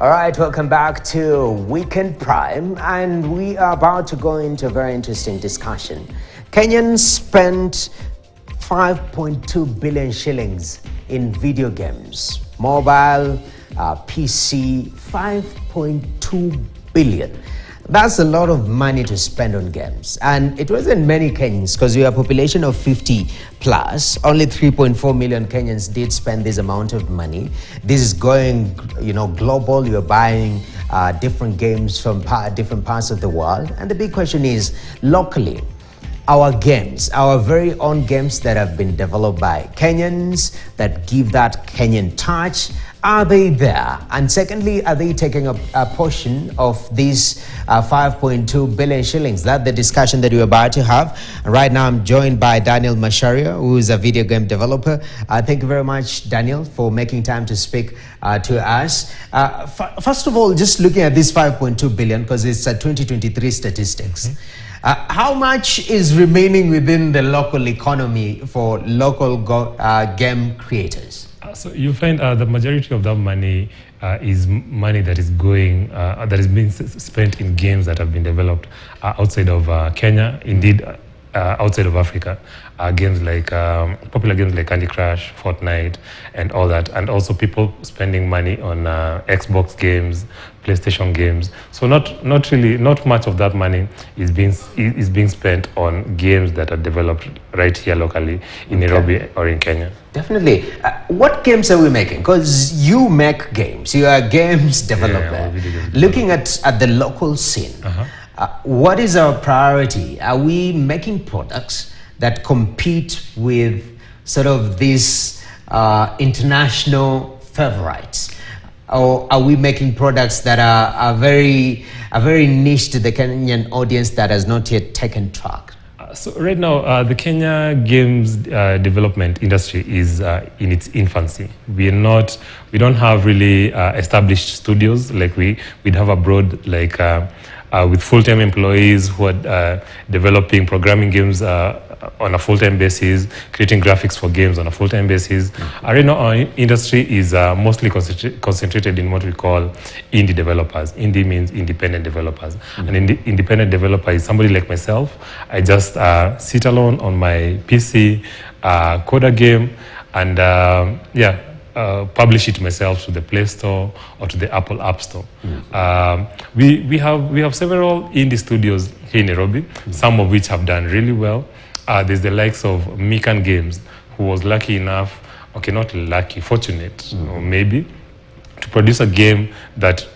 All right, welcome back to Weekend Prime, and we are about to go into a very interesting discussion. Kenyans spent 5.2 billion shillings in video games, mobile, PC, 5.2 billion. That's a lot of money to spend on games. And it wasn't many Kenyans, because we are a population of 50 plus. Only 3.4 million Kenyans did spend this amount of money. This is going, global. You're buying different games from different parts of the world. And the big question is, locally, our games, our very own games that have been developed by Kenyans, that give that Kenyan touch, are they there? And secondly, are they taking a portion of these 5.2 billion shillings? That's the discussion that we're about to have. And right now, I'm joined by Daniel Masharia, who is a video game developer. Thank you very much, Daniel, for making time to speak to us. First of all, just looking at this 5.2 billion, because it's a 2023 statistics. How much is remaining within the local economy for local game creators? So you find the majority of that money is money that is going, that is being spent in games that have been developed outside of Kenya, indeed outside of Africa. Games like, popular games like Candy Crush, Fortnite, and all that. And also people spending money on Xbox games, PlayStation games. So not much of that money is being spent on games that are developed right here locally in Nairobi or in Kenya. Definitely. What games are we making? Because you make games. You are a games developer. Yeah, looking at the local scene, what is our priority? Are we making products that compete with sort of these international favorites? Or are we making products that are very niche to the Kenyan audience that has not yet taken track? So right now, the Kenya games development industry is in its infancy. We don't have really established studios like we'd have abroad, like with full-time employees who are developing programming games on a full-time basis, creating graphics for games on a full-time basis. Right now, our industry is mostly concentrated in what we call indie developers. Indie means independent developers. An independent developer is somebody like myself. I just sit alone on my PC, code a game, and publish it myself to the Play Store or to the Apple App Store. We have several indie studios here in Nairobi, some of which have done really well. There's the likes of Mikan Games, who was lucky enough, not lucky, fortunate, or maybe, to produce a game that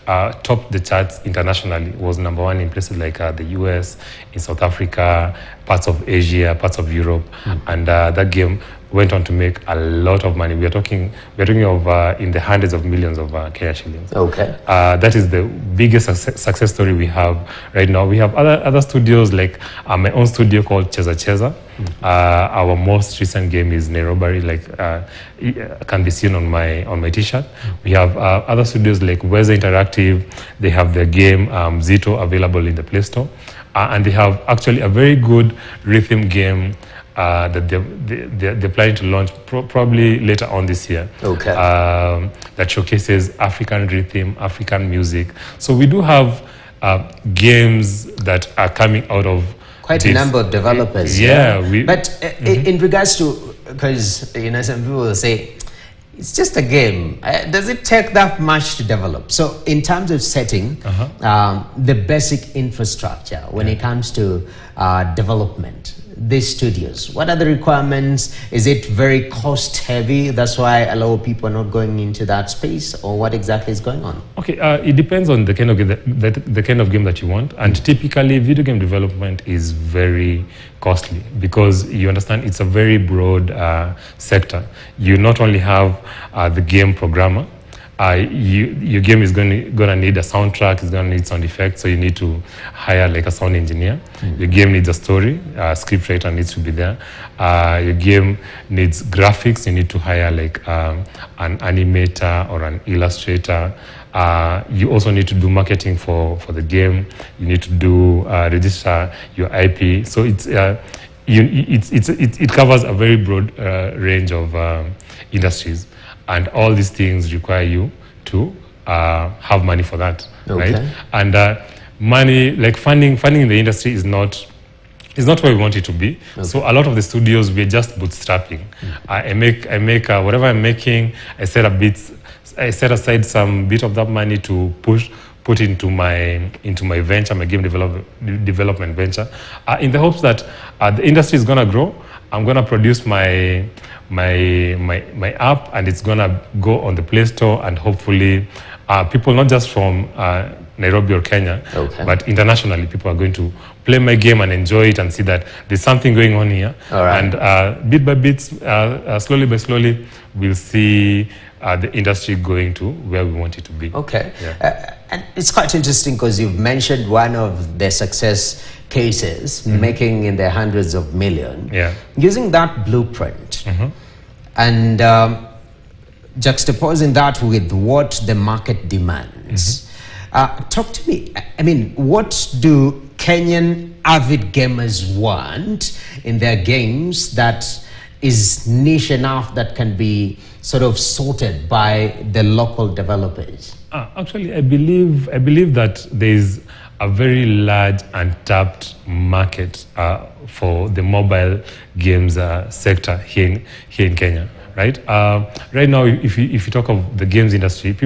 topped the charts internationally. It was #1 in places like the US, in South Africa, parts of Asia, parts of Europe, and that game went on to make a lot of money. We're talking of in the hundreds of millions of Kenya shillings. Okay. That is the biggest success story we have right now. We have other studios, like my own studio called Cheza Cheza. Our most recent game is Nairobi, can be seen on my T-shirt. We have other studios like Weza Interactive. They have their game Zito available in the Play Store, and they have actually a very good rhythm game that they're planning to launch probably later on this year. Okay. That showcases African rhythm, African music. So we do have games that are coming out of quite a number of developers. Yeah. But in regards to, because some people will say, it's just a game. Does it take that much to develop? So in terms of setting the basic infrastructure when it comes to development, these studios, what are the requirements? Is it very cost heavy? That's why a lot of people are not going into that space, or what exactly is going on? Okay, it depends on the kind of game the kind of game that you want, and typically video game development is very costly because you understand it's a very broad sector. You not only have the game programmer. Your game is going to need a soundtrack, it's going to need sound effects, so you need to hire like a sound engineer. Your game needs a story, a script writer needs to be there. Your game needs graphics, you need to hire like an animator or an illustrator. You also need to do marketing for the game. You need to do register your IP. So it covers a very broad range of industries. And all these things require you to have money for that, Okay. right? And money, like funding in the industry is not where we want it to be. Okay. So a lot of the studios, we're just bootstrapping. I make whatever I'm making. I set aside some bit of that money to put into my venture, my game development venture, in the hopes that the industry is gonna grow. I'm gonna produce my app, and it's gonna go on the Play Store, and hopefully people not just from Nairobi or Kenya, okay, but internationally, people are going to play my game and enjoy it and see that there's something going on here. All right. And bit by bit, slowly by slowly, we'll see the industry going to where we want it to be. Okay. Yeah. And it's quite interesting because you've mentioned one of the success cases, making in the hundreds of millions. Yeah. Using that blueprint and juxtaposing that with what the market demands. Talk to me. I mean, what do Kenyan avid gamers want in their games that is niche enough that can be sort of sorted by the local developers? Actually, I believe that there is a very large untapped market for the mobile games sector here in Kenya. Right? Right now, if you talk of the games industry,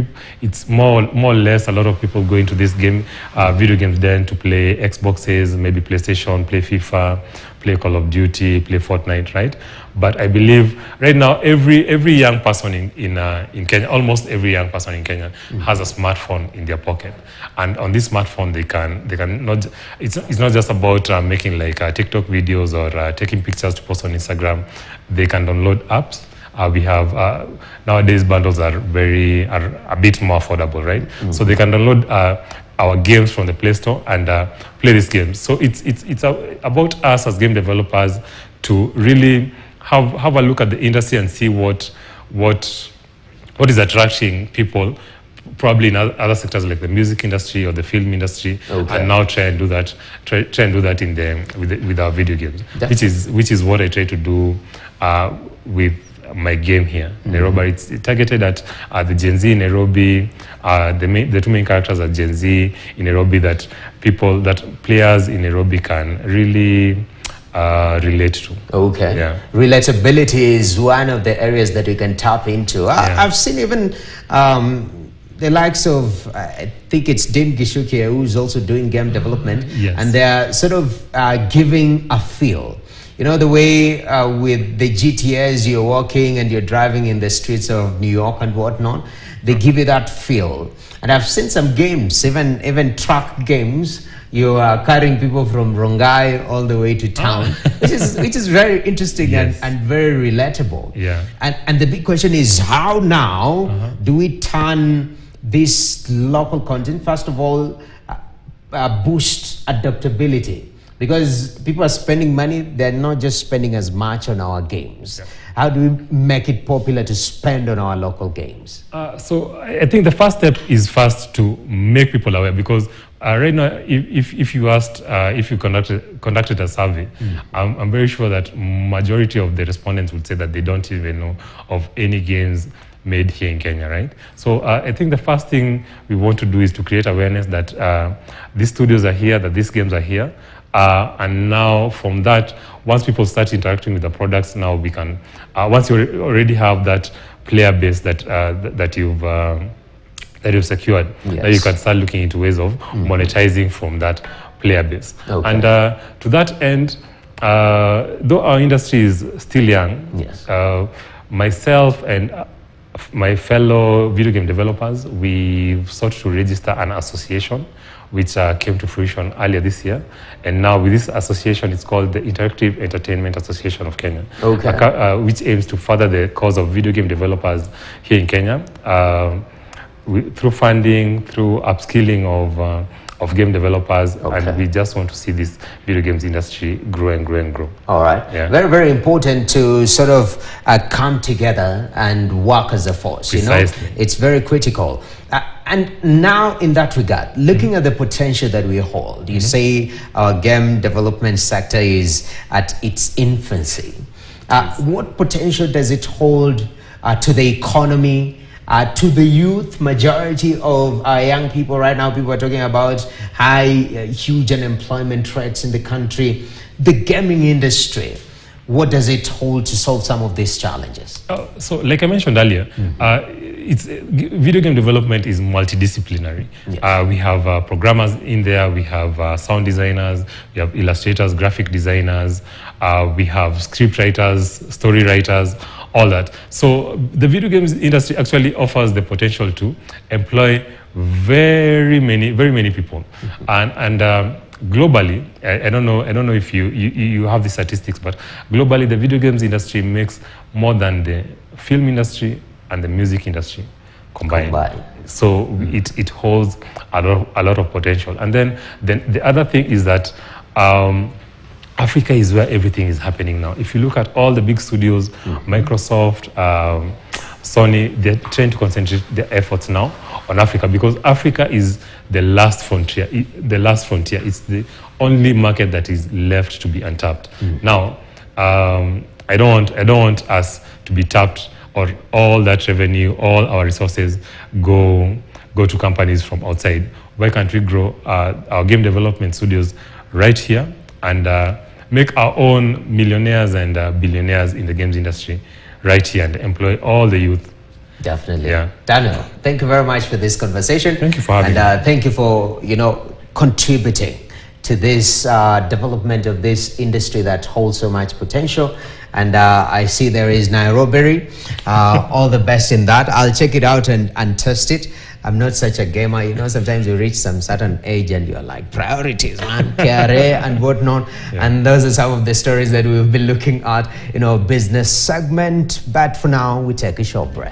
it's more or less a lot of people go into this video games then to play Xboxes, maybe PlayStation, play FIFA, play Call of Duty, play Fortnite, right? But I believe right now every young person in Kenya, almost every young person in Kenya has a smartphone in their pocket, and on this smartphone they can not. It's not just about making like TikTok videos or taking pictures to post on Instagram. They can download apps. We have nowadays bundles are a bit more affordable, right? So they can download our games from the Play Store and play these games. So it's about us as game developers to really have a look at the industry and see what is attracting people, probably in other sectors like the music industry or the film industry, okay, and now try and do that with our video games, which is what I try to do with my game here, Nairobi. It's targeted at the Gen Z in Nairobi. The two main characters are Gen Z in Nairobi that players in Nairobi can really relate to. Okay. Yeah. Relatability is one of the areas that we can tap into. I've seen even the likes of, I think it's Dean Gishuki, who's also doing game development, yes, and they're sort of giving a feel. You know, the way with the GTS, you're walking and you're driving in the streets of New York and whatnot, they give you that feel. And I've seen some games, even truck games, you are carrying people from Rongai all the way to town, which is very interesting, yes, and very relatable. Yeah. And the big question is, how now do we turn this local content, first of all, boost adaptability? Because people are spending money, they're not just spending as much on our games. Yeah. How do we make it popular to spend on our local games? So I think the first step is first to make people aware, because right now, if you conducted a survey, I'm very sure that majority of the respondents would say that they don't even know of any games made here in Kenya, right? So I think the first thing we want to do is to create awareness that these studios are here, that these games are here. And now from that, once people start interacting with the products, now we can, once you already have that player base that you've secured, yes, now you can start looking into ways of monetizing from that player base. Okay. And to that end, though our industry is still young, yes, myself and my fellow video game developers, we've sought to register an association which came to fruition earlier this year. And now with this association, it's called the Interactive Entertainment Association of Kenya, okay, which aims to further the cause of video game developers here in Kenya through funding, through upskilling of game developers, okay, and we just want to see this video games industry grow and grow and grow. All right. Yeah. Very, very important to sort of come together and work as a force. Precisely. You know, it's very critical. And now in that regard, looking at the potential that we hold, you say our game development sector is at its infancy. What potential does it hold to the economy, to the youth. Majority of our young people right now, people are talking about huge unemployment rates in the country. The gaming industry, what does it hold to solve some of these challenges? So, like I mentioned earlier, video game development is multidisciplinary. Yes. We have programmers in there, we have sound designers, we have illustrators, graphic designers, we have script writers, story writers, all that. So the video games industry actually offers the potential to employ very many people, and globally, I don't know if you have the statistics, but globally the video games industry makes more than the film industry and the music industry combined. So it holds a lot of potential. And then the other thing is that Africa is where everything is happening now. If you look at all the big studios, Microsoft, Sony, they're trying to concentrate their efforts now on Africa, because Africa is the last frontier. It's the only market that is left to be untapped. Now, I don't want us to be tapped, or all that revenue, all our resources go to companies from outside. Why can't we grow our game development studios right here and make our own millionaires and billionaires in the games industry right here and employ all the youth? Definitely. Yeah. Daniel, thank you very much for this conversation. Thank you for having me. And thank you for, contributing to this development of this industry that holds so much potential. And I see there is Nairobi. All the best in that. I'll check it out and test it. I'm not such a gamer. Sometimes you reach some certain age and you're like, priorities, man, KRA and whatnot. Yeah. And those are some of the stories that we've been looking at, business segment. But for now, we take a short break.